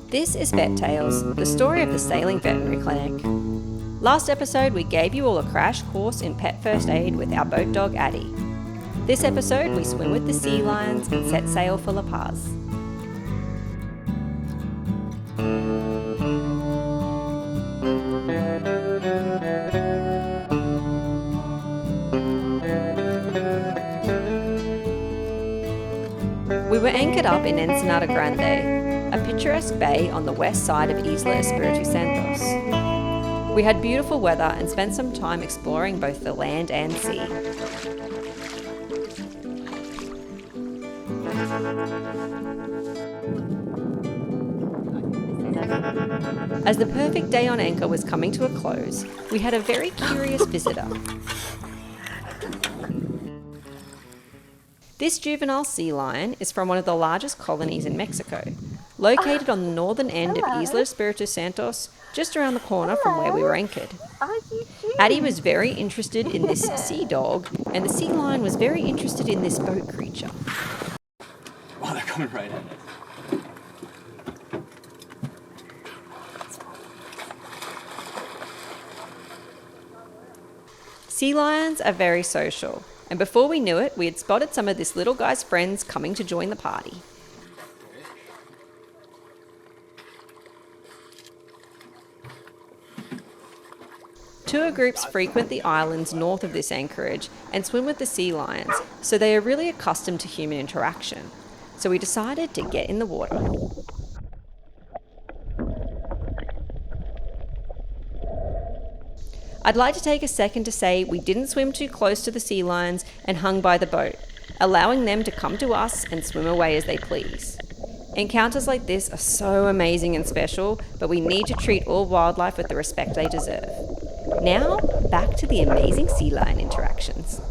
This is Vet Tales, the story of the Sailing Veterinary Clinic. Last episode, we gave you all a crash course in pet first aid with our boat dog Addie. This episode, we swim with the sea lions and set sail for La Paz. We were anchored up in Ensenada Grande, a picturesque bay on the west side of Isla Espiritu Santos. We had beautiful weather and spent some time exploring both the land and sea. As the perfect day on anchor was coming to a close, we had a very curious visitor. This juvenile sea lion is from one of the largest colonies in Mexico, located on the northern end of Isla Espiritu Santos, just around the corner from where we were anchored. Addie was very interested in this sea dog, and the sea lion was very interested in this boat creature. Oh, they're coming right at us. Sea lions are very social, and before we knew it, we had spotted some of this little guy's friends coming to join the party. Tour groups frequent the islands north of this anchorage and swim with the sea lions, so they are really accustomed to human interaction. So we decided to get in the water. I'd like to take a second to say we didn't swim too close to the sea lions and hung by the boat, allowing them to come to us and swim away as they please. Encounters like this are so amazing and special, but we need to treat all wildlife with the respect they deserve. Now, back to the amazing sea lion interactions.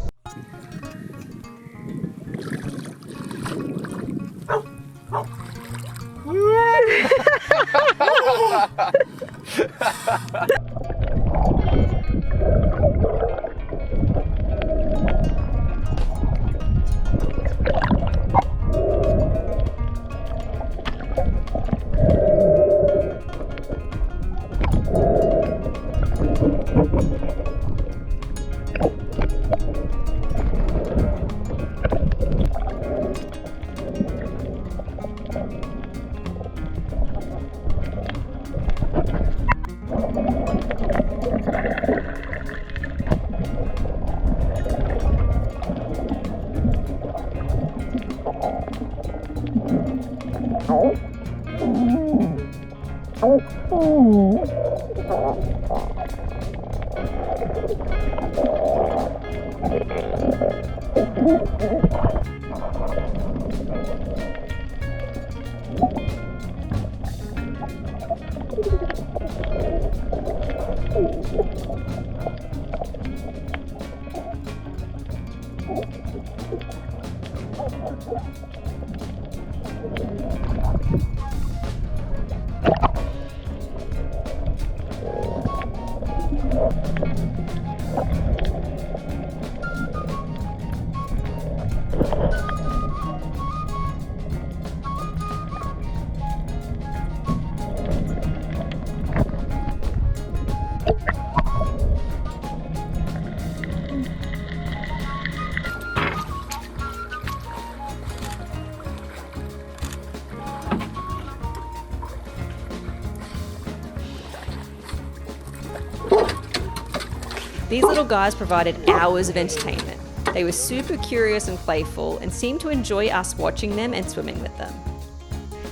These little guys provided hours of entertainment. They were super curious and playful and seemed to enjoy us watching them and swimming with them.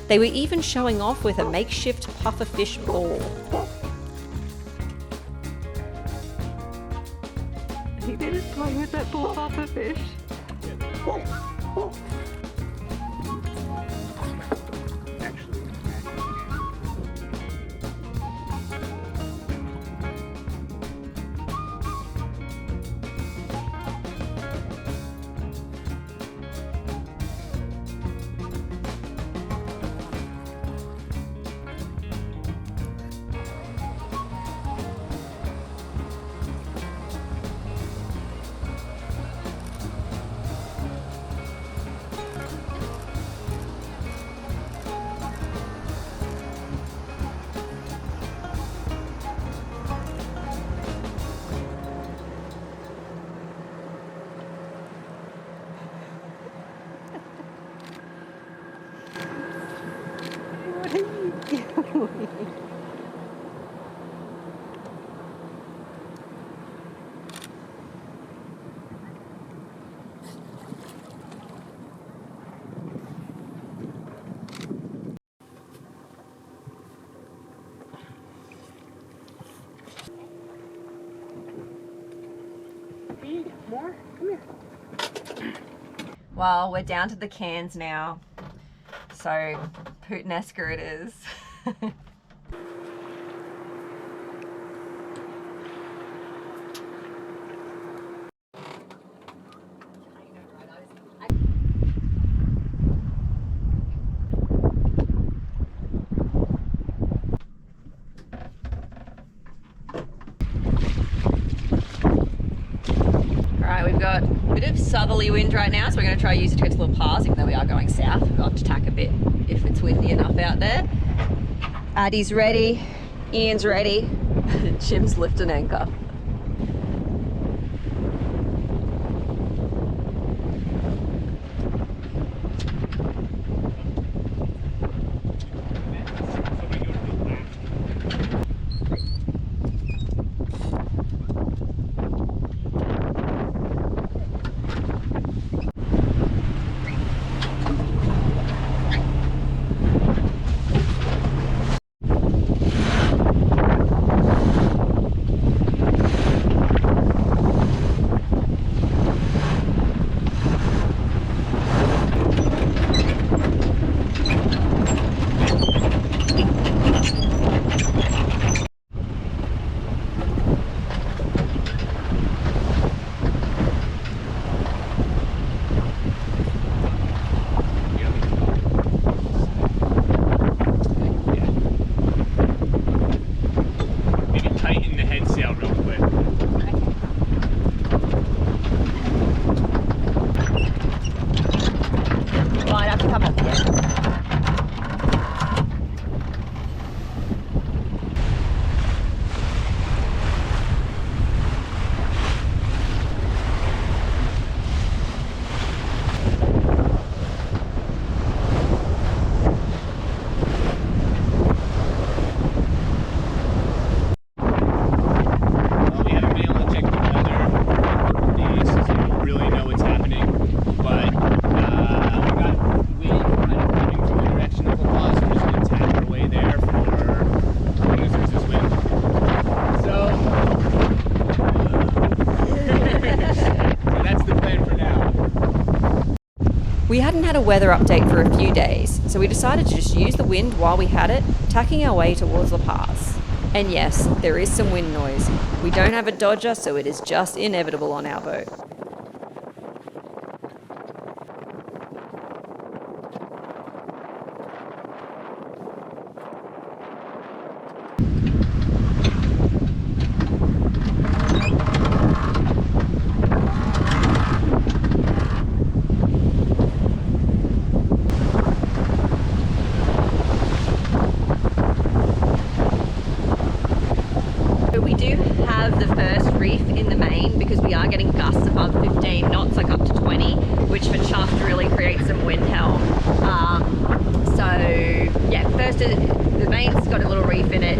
They were even showing off with a makeshift pufferfish ball. He didn't play with that ball pufferfish. What are you doing? More? Come here. Well, we're down to the cans now. So, Puttanesca it is. Alright, we've got a bit of southerly wind right now, so we're going to try to use it to go to little paths, even though we are going south. We'll have to tack a bit if it's windy enough out there. Addie's ready, Ian's ready, Jim's lifting anchor. We hadn't had a weather update for a few days, so we decided to just use the wind while we had it, tacking our way towards La Paz. And yes, there is some wind noise. We don't have a dodger, so it is just inevitable on our boat. We do have the first reef in the main because we are getting gusts above 15 knots, like up to 20, which for Chuffed really creates some wind helm. So yeah, first the main's got a little reef in it,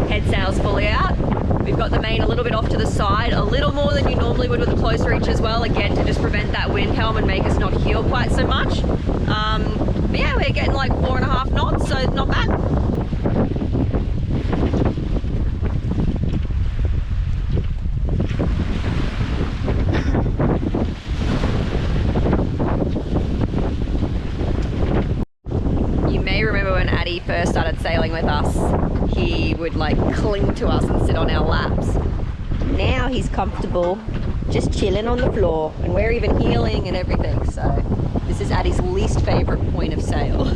head sail's fully out. We've got the main a little bit off to the side, a little more than you normally would with a close reach as well, again to just prevent that wind helm and make us not heel quite so much. But yeah, we're getting like 4.5 knots, so not bad. Addie first started sailing with us, he would like cling to us and sit on our laps. Now he's comfortable, just chilling on the floor, and we're even heeling and everything, so this is Addie's least favourite point of sail.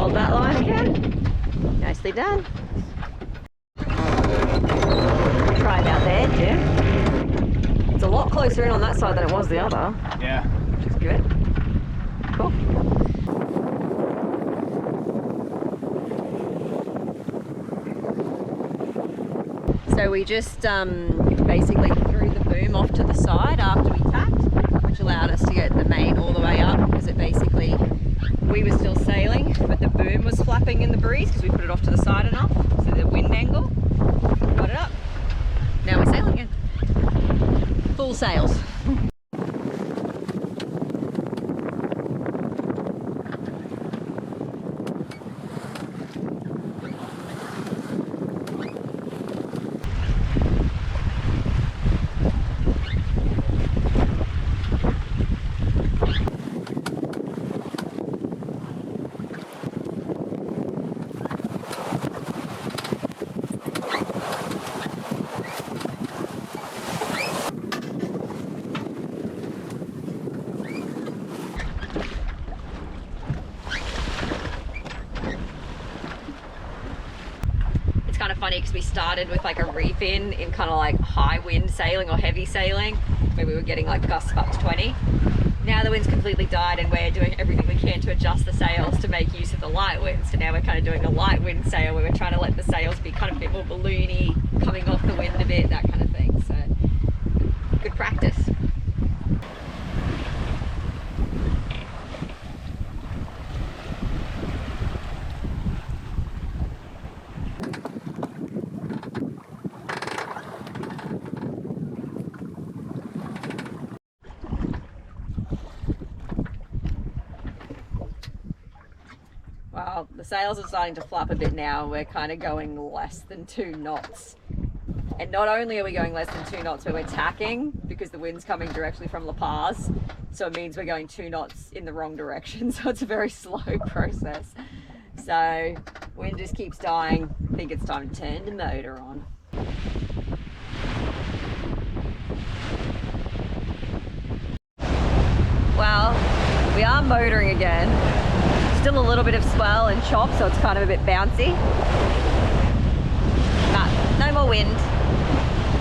Hold that line again. Nicely done. Try about there, Jim. It's a lot closer in on that side than it was the other. Yeah. Which is good. Cool. So we just basically threw the boom off to the side after we tacked, which allowed us to get the main all the way up, because it basically, we were still sailing, but the boom was flapping in the breeze because we put it off to the side enough, so the wind angle got it up. Now we're sailing again. Full sails. Kind of funny because we started with like a reef in kind of like high wind sailing or heavy sailing where we were getting like gusts of up to 20. Now the wind's completely died and we're doing everything we can to adjust the sails to make use of the light wind. So now we're kind of doing a light wind sail where we're trying to let the sails be kind of a bit more balloony, coming off the wind a bit, that kind of thing. So good practice. Wow, the sails are starting to flap a bit now. We're kind of going less than 2 knots. And not only are we going less than 2 knots, but we're tacking because the wind's coming directly from La Paz. So it means we're going 2 knots in the wrong direction. So it's a very slow process. So wind just keeps dying. I think it's time to turn the motor on. Well, we are motoring again. Still a little bit of swell and chop, so it's kind of a bit bouncy. But no more wind.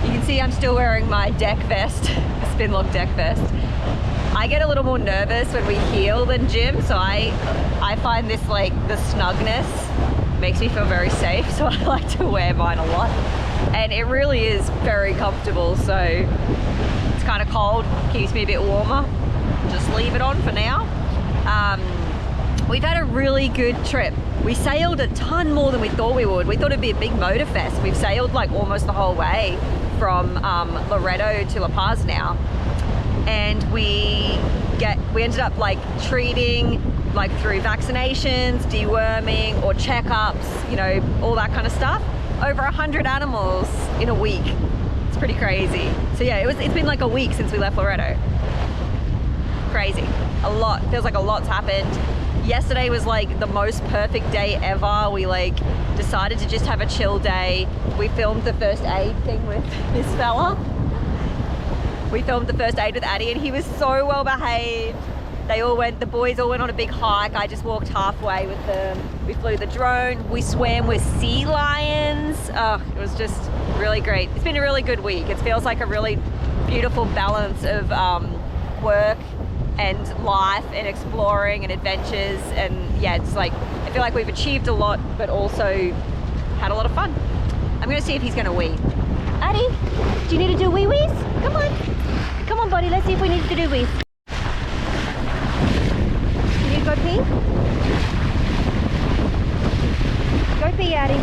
You can see I'm still wearing my deck vest, spin lock deck vest. I get a little more nervous when we heel than Jim, so I find this, like, the snugness makes me feel very safe, so I like to wear mine a lot. And it really is very comfortable, so it's kind of cold, keeps me a bit warmer. Just leave it on for now. We've had a really good trip. We sailed a ton more than we thought we would. We thought it'd be a big motor fest. We've sailed like almost the whole way from Laredo to La Paz now. And we ended up like treating like through vaccinations, deworming or checkups, you know, all that kind of stuff. Over 100 animals in a week. It's pretty crazy. So yeah, it's been like a week since we left Laredo. Crazy. A lot. Feels like a lot's happened. Yesterday was like the most perfect day ever. We like decided to just have a chill day. We filmed the first aid thing with this fella. We filmed the first aid with Addie and he was so well behaved. The boys all went on a big hike. I just walked halfway with them. We flew the drone. We swam with sea lions. Oh, it was just really great. It's been a really good week. It feels like a really beautiful balance of work and life and exploring and adventures, and yeah, it's like I feel like we've achieved a lot but also had a lot of fun. I'm gonna see if he's gonna wee. Addie, do you need to do wee-wees? Come on buddy, let's see if we need to do wees. You need to go pee? Go pee, Addie.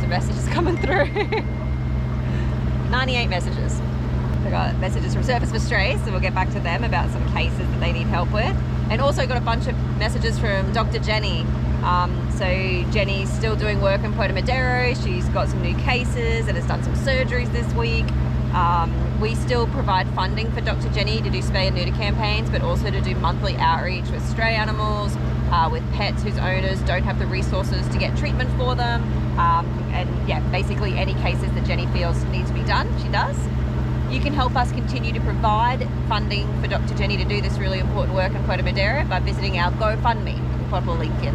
Messages coming through. 98 messages. We got messages from Surfers for Strays, so we'll get back to them about some cases that they need help with. And also got a bunch of messages from Dr. Jenny. So Jenny's still doing work in Puerto Madero. She's got some new cases and has done some surgeries this week. We still provide funding for Dr. Jenny to do spay and neuter campaigns, but also to do monthly outreach with stray animals, with pets whose owners don't have the resources to get treatment for them. And yeah, basically any cases that Jenny feels need to be done, she does. You can help us continue to provide funding for Dr. Jenny to do this really important work in Puerto Madero by visiting our GoFundMe. We'll put a link in.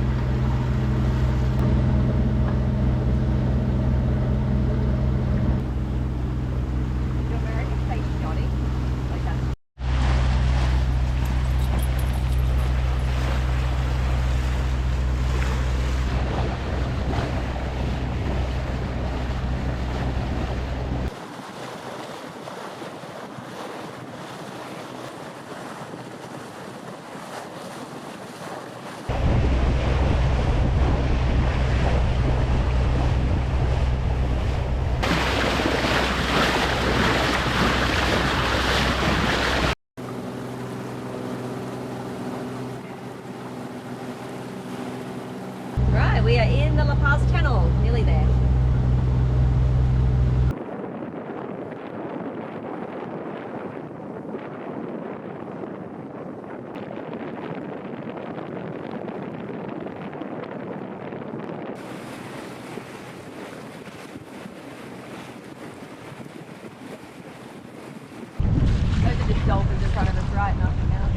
We are in the La Paz Channel, nearly there. Those are just dolphins in front of us, right? Nothing else.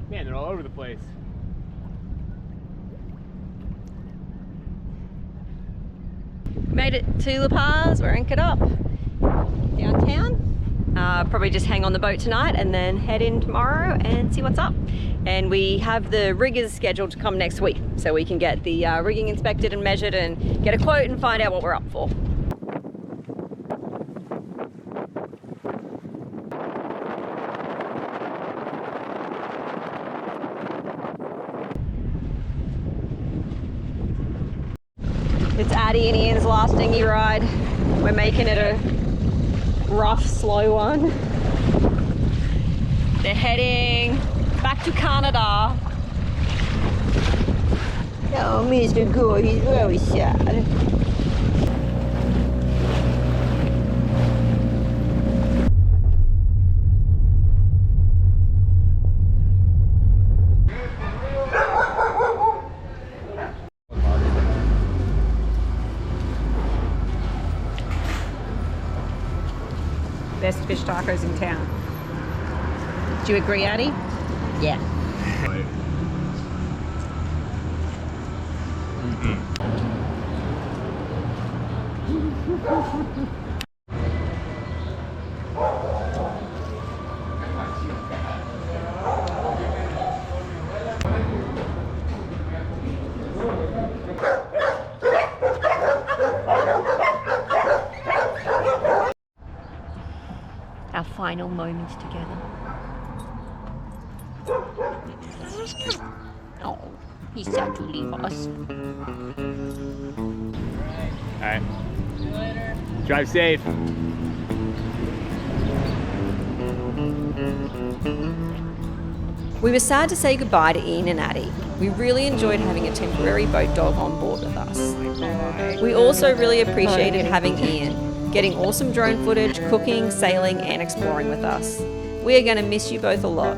Man, they're all over the place. Made it to La Paz, we're anchored up downtown. Probably just hang on the boat tonight and then head in tomorrow and see what's up. And we have the riggers scheduled to come next week, so we can get the rigging inspected and measured and get a quote and find out what we're up for. It's Addie and Ian's last dinghy ride. We're making it a rough, slow one. They're heading back to Canada. Oh, Mr. Gore, he's very sad. Best fish tacos in town. Do you agree, Addie? Yeah. Our final moments together. Oh, he's sad to leave us. Alright. See you later. Drive safe. We were sad to say goodbye to Ian and Addie. We really enjoyed having a temporary boat dog on board with us. We also really appreciated having Ian, getting awesome drone footage, cooking, sailing, and exploring with us. We are going to miss you both a lot.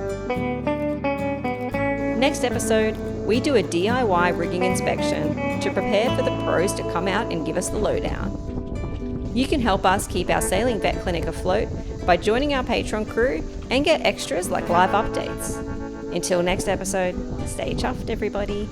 Next episode, we do a DIY rigging inspection to prepare for the pros to come out and give us the lowdown. You can help us keep our sailing vet clinic afloat by joining our Patreon crew and get extras like live updates. Until next episode, stay chuffed, everybody.